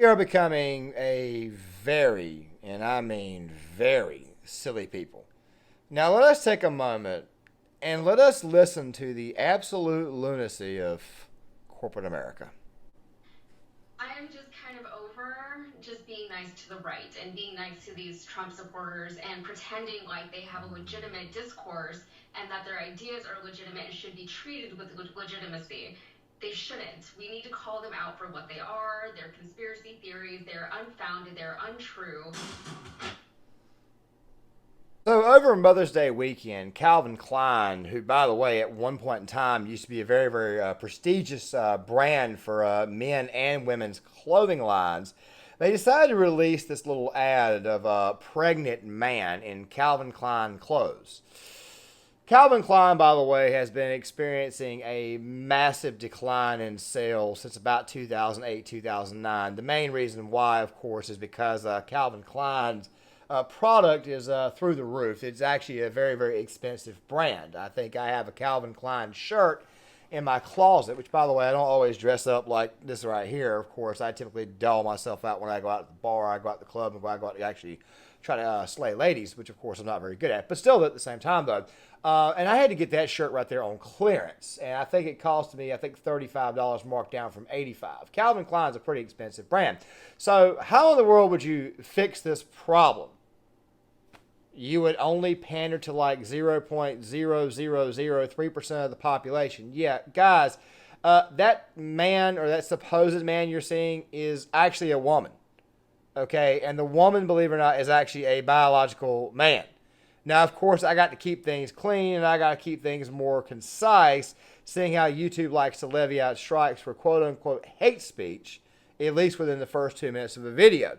We are becoming a very, and I mean very, silly people. Now let us take a moment and let us listen to the absolute lunacy of corporate America. I am just kind of over just being nice to the right and being nice to these Trump supporters and pretending like they have a legitimate discourse and that their ideas are legitimate and should be treated with legitimacy. They shouldn't. We need to call them out for what they are. They're conspiracy theories. They're unfounded. They're untrue. So over Mother's Day weekend, Calvin Klein, who by the way at one point in time used to be a very prestigious brand for men and women's clothing lines, they decided to release this little ad of a pregnant man in Calvin Klein clothes. Calvin Klein, by the way, has been experiencing a massive decline in sales since about 2008, 2009. The main reason why, of course, is because Calvin Klein's product is through the roof. It's actually a very expensive brand. I think I have a Calvin Klein shirt in my closet, which, by the way, I don't always dress up like this right here. Of course, I typically dull myself out when I go out to the bar, I go out to the club, and when I go out to actually try to slay ladies, which, of course, I'm not very good at. But still, at the same time, though. And I had to get that shirt right there on clearance. And I think it cost me, $35 marked down from $85. Calvin Klein's a pretty expensive brand. So how in the world would you fix this problem? You would only pander to like 0.0003% of the population. Yeah, guys, that man or that supposed man you're seeing is actually a woman. Okay, and the woman, believe it or not, is actually a biological man. Now, of course, I got to keep things clean and I got to keep things more concise, seeing how YouTube likes to levy out strikes for quote unquote hate speech, at least within the first 2 minutes of a video.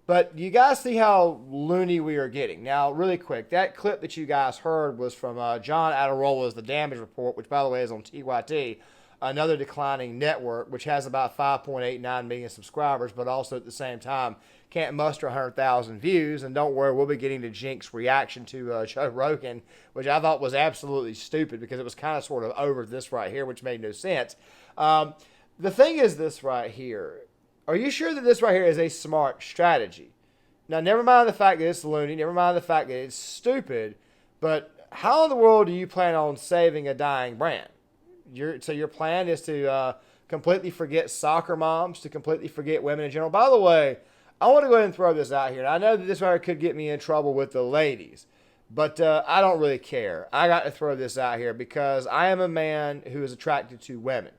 But you guys see how loony we are getting. Now, really quick, that clip that you guys heard was from John Adarola's The Damage Report, which, by the way, is on TYT, another declining network, which has about 5.89 million subscribers, but also at the same time can't muster 100,000 views. And don't worry, we'll be getting to Cenk's reaction to Joe Rogan, which I thought was absolutely stupid because it was kind of sort of over this right here, which made no sense. The thing is this right here. Are you sure that this right here is a smart strategy? Now, never mind the fact that it's loony, never mind the fact that it's stupid, but how in the world do you plan on saving a dying brand? So your plan is to completely forget soccer moms, to completely forget women in general. By the way, I want to go ahead and throw this out here. I know that this right here could get me in trouble with the ladies, but I don't really care. I got to throw this out here because I am a man who is attracted to women.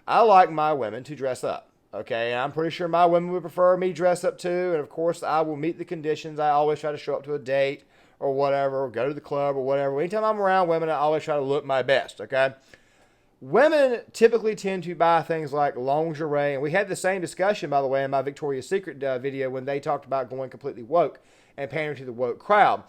I like my women to dress up. Okay, and I'm pretty sure my women would prefer me dress up too. And of course, I will meet the conditions. I always try to show up to a date or whatever, or go to the club or whatever. Anytime I'm around women, I always try to look my best. Okay, women typically tend to buy things like lingerie, and we had the same discussion, by the way, in my Victoria's Secret video when they talked about going completely woke and pandering to the woke crowd.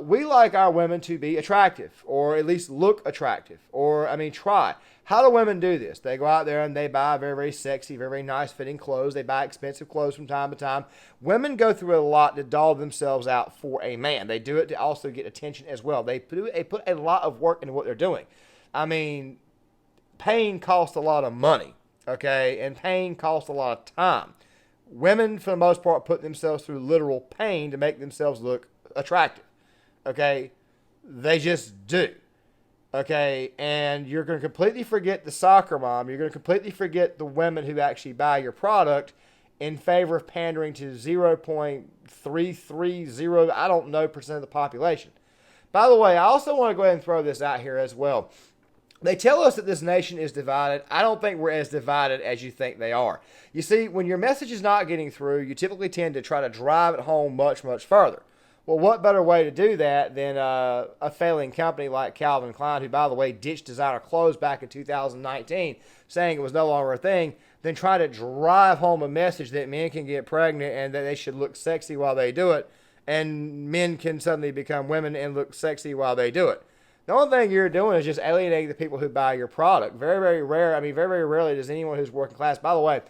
We like our women to be attractive, or at least look attractive, or, try. How do women do this? They go out there and they buy very sexy, very nice fitting clothes. They buy expensive clothes from time to time. Women go through a lot to doll themselves out for a man. They do it to also get attention as well. They put a lot of work into what they're doing. Pain costs a lot of money, okay? And pain costs a lot of time. Women, for the most part, put themselves through literal pain to make themselves look attractive. Okay, they just do. Okay, and you're going to completely forget the soccer mom. You're going to completely forget the women who actually buy your product in favor of pandering to 0.330, I don't know, percent of the population. By the way, I also want to go ahead and throw this out here as well. They tell us that this nation is divided. I don't think we're as divided as you think they are. You see, when your message is not getting through, you typically tend to try to drive it home much further. Well, what better way to do that than a failing company like Calvin Klein, who, by the way, ditched designer clothes back in 2019, saying it was no longer a thing, than try to drive home a message that men can get pregnant and that they should look sexy while they do it, and men can suddenly become women and look sexy while they do it. The only thing you're doing is just alienating the people who buy your product. Very rare. Very rarely does anyone who's working class. By the way,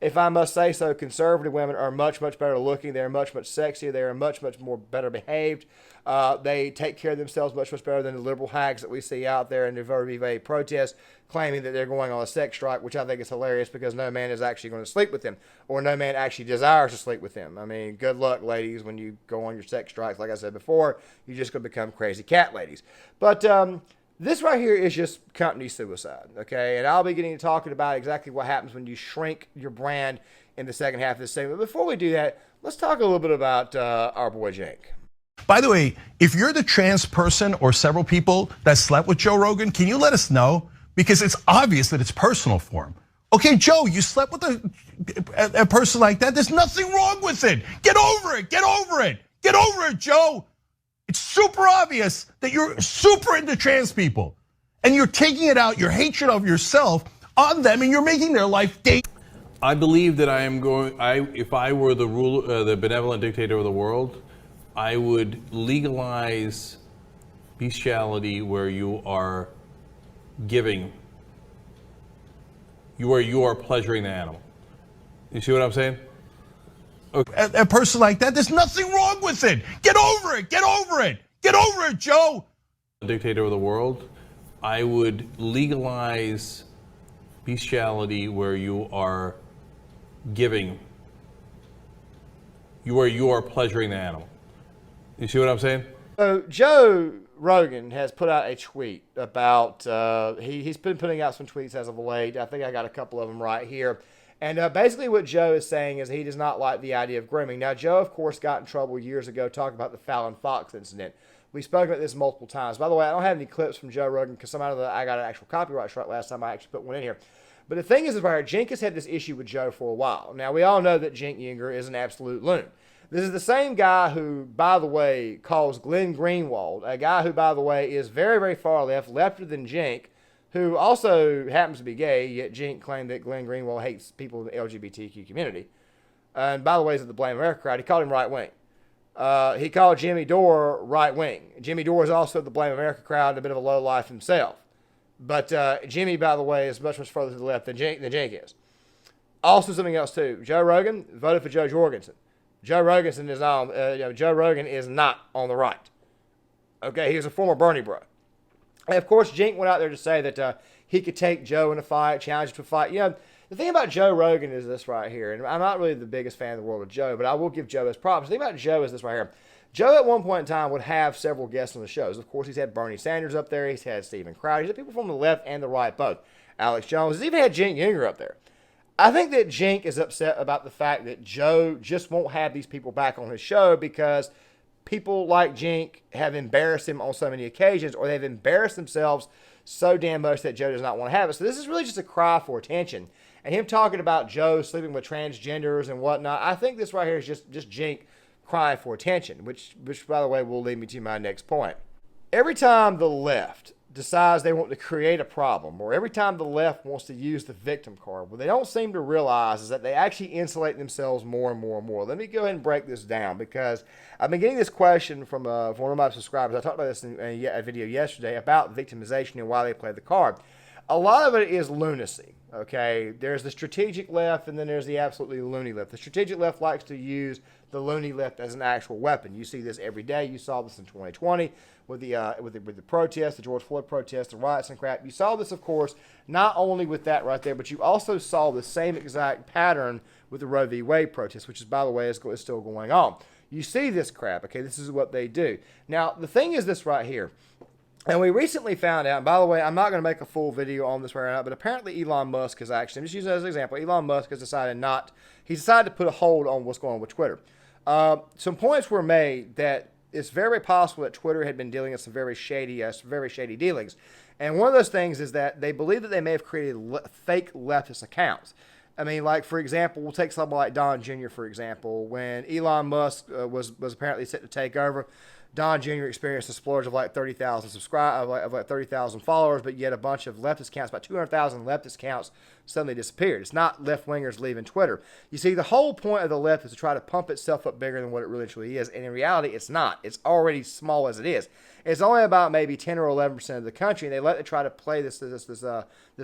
if I must say so, conservative women are much, much better looking. They're much, much sexier. They are much, much more better behaved. They take care of themselves much, much better than the liberal hags that we see out there in the Verve protests, claiming that they're going on a sex strike, which I think is hilarious because no man is actually going to sleep with them, or no man actually desires to sleep with them. I mean, good luck, ladies, when you go on your sex strikes. Like I said before, you're just going to become crazy cat ladies. But this right here is just company suicide, okay? And I'll be getting to talking about exactly what happens when you shrink your brand in the second half of this segment. Before we do that, let's talk a little bit about our boy Cenk. By the way, if you're the trans person or several people that slept with Joe Rogan, can you let us know? Because it's obvious that it's personal for him. Okay, Joe, you slept with a person like that. There's nothing wrong with it. Get over it. Get over it. Get over it, Joe. It's super obvious that you're super into trans people. And you're taking it out, your hatred of yourself, on them, and you're making their life I believe that if I were the benevolent dictator of the world, I would legalize bestiality where you are giving, where you are pleasuring the animal. You see what I'm saying? Okay. A person like that, there's nothing wrong with it. Get over it. Get over it. Get over it, Joe. Dictator of the world, I would legalize bestiality where you are giving, where you are pleasuring the animal. You see what I'm saying? So Joe Rogan has put out a tweet about, he's been putting out some tweets as of late. I think I got a couple of them right here. And basically what Joe is saying is he does not like the idea of grooming. Now, Joe, of course, got in trouble years ago talking about the Fallon Fox incident. We spoke about this multiple times. By the way, I don't have any clips from Joe Rogan because I got an actual copyright strike last time I actually put one in here. But the thing is, Cenk has had this issue with Joe for a while. Now, we all know that Cenk Uygur is an absolute loon. This is the same guy who, by the way, calls Glenn Greenwald, a guy who, by the way, is very, very far left, lefter than Cenk, who also happens to be gay, yet Cenk claimed that Glenn Greenwald hates people in the LGBTQ community. And by the way, he's at the Blame America crowd. He called him right-wing. He called Jimmy Dore right-wing. Jimmy Dore is also the Blame America crowd, a bit of a lowlife himself. But Jimmy, by the way, is much, much further to the left than Cenk is. Also something else, too. Joe Rogan voted for Joe Jorgensen. Joe Rogan is Joe Rogan is not on the right. Okay, he was a former Bernie bro. And of course, Cenk went out there to say that he could take Joe in a fight, challenge him to a fight. You know, the thing about Joe Rogan is this right here, and I'm not really the biggest fan of the world of Joe, but I will give Joe his props. The thing about Joe is this right here. Joe at one point in time would have several guests on the shows. Of course, he's had Bernie Sanders up there. He's had Stephen Crowder. He's had people from the left and the right both. Alex Jones. He's even had Cenk Uygur up there. I think that Cenk is upset about the fact that Joe just won't have these people back on his show because people like Cenk have embarrassed him on so many occasions, or they've embarrassed themselves so damn much that Joe does not want to have it. So this is really just a cry for attention. And him talking about Joe sleeping with transgenders and whatnot, I think this right here is just Cenk crying for attention, which by the way will lead me to my next point. Every time the left decides they want to create a problem, or every time the left wants to use the victim card, what they don't seem to realize is that they actually insulate themselves more and more and more. Let me go ahead and break this down, because I've been getting this question from one of my subscribers. I talked about this in a video yesterday about victimization and why they play the card. A lot of it is lunacy. Okay, there's the strategic left, and then there's the absolutely loony left. The strategic left likes to use the loony left as an actual weapon. You see this every day. You saw this in 2020 with the protests, the George Floyd protests, the riots and crap. You saw this, of course, not only with that right there, but you also saw the same exact pattern with the Roe v. Wade protests, which is, by the way, is still going on. You see this crap. Okay, this is what they do. Now, the thing is this right here. And we recently found out, and by the way, I'm not going to make a full video on this right now, but apparently Elon Musk has actually, I'm just using it as an example, Elon Musk has decided to put a hold on what's going on with Twitter. Some points were made that it's very possible that Twitter had been dealing with some very shady dealings. And one of those things is that they believe that they may have created fake leftist accounts. I mean, like, for example, we'll take someone like Don Jr., for example. When Elon Musk was apparently set to take over, Don Jr. experienced a splurge of like 30,000 like 30,000 followers, but yet a bunch of leftist accounts, about 200,000 leftist accounts, suddenly disappeared. It's not left-wingers leaving Twitter. You see, the whole point of the left is to try to pump itself up bigger than what it really truly is, and in reality, it's not. It's already small as it is. It's only about maybe 10 or 11% of the country, and they let it try to play this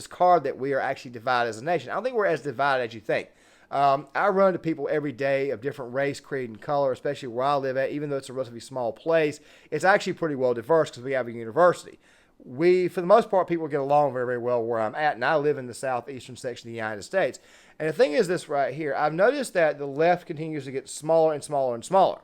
card that we are actually divided as a nation. I don't think we're as divided as you think. I run into people every day of different race, creed, and color, especially where I live at. Even though it's a relatively small place, it's actually pretty well diverse because we have a university. For the most part, people get along very, very well where I'm at, and I live in the southeastern section of the United States. And the thing is this right here. I've noticed that the left continues to get smaller and smaller and smaller.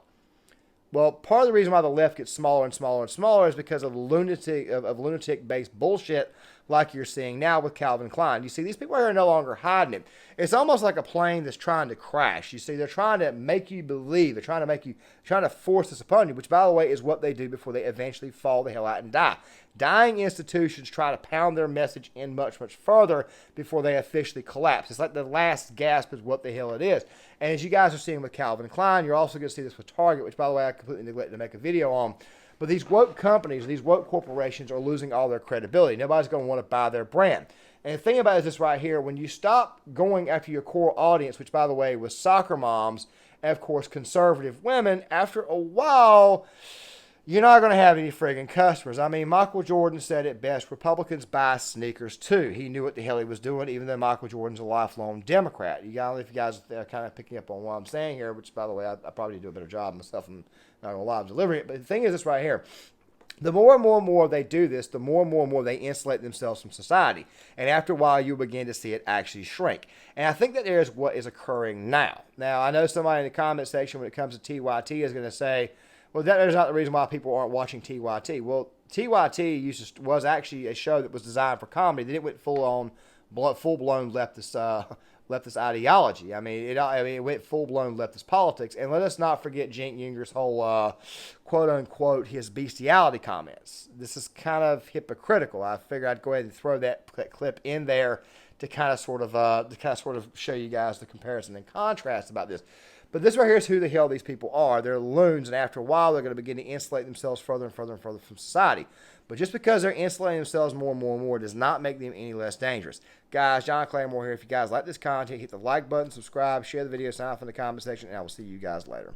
Well, part of the reason why the left gets smaller and smaller and smaller is because of lunatic-based bullshit like you're seeing now with Calvin Klein. You see, these people are no longer hiding it. It's almost like a plane that's trying to crash. You see, they're trying to make you believe. They're trying to force this upon you, which, by the way, is what they do before they eventually fall the hell out and die. Dying institutions try to pound their message in much, much further before they officially collapse. It's like the last gasp is what the hell it is. And as you guys are seeing with Calvin Klein, you're also going to see this with Target, which, by the way, I completely neglected to make a video on. But these woke companies, these woke corporations are losing all their credibility. Nobody's going to want to buy their brand. And the thing about it is this right here. When you stop going after your core audience, which, by the way, was soccer moms and, of course, conservative women, after a while, you're not going to have any friggin' customers. I mean, Michael Jordan said it best. Republicans buy sneakers, too. He knew what the hell he was doing, even though Michael Jordan's a lifelong Democrat. If you guys are kind of picking up on what I'm saying here, which, by the way, I probably do a better job myself. I'm not going to lie, I'm delivering it. But the thing is this right here. The more and more they do this, the more and more they insulate themselves from society. And after a while, you'll begin to see it actually shrink. And I think that there is what is occurring now. Now, I know somebody in the comment section when it comes to TYT is going to say, well, that is not the reason why people aren't watching TYT. Well, TYT was actually a show that was designed for comedy. Then it went full-blown leftist ideology. I mean, it went full-blown leftist politics. And let us not forget Cenk Uyghur's whole quote-unquote his bestiality comments. This is kind of hypocritical. I figured I'd go ahead and throw that clip in there to kind of sort of show you guys the comparison and contrast about this. But this right here is who the hell these people are. They're loons, and after a while, they're going to begin to insulate themselves further and further and further from society. But just because they're insulating themselves more and more and more does not make them any less dangerous. Guys, John Claymore here. If you guys like this content, hit the like button, subscribe, share the video, sign off in the comment section, and I will see you guys later.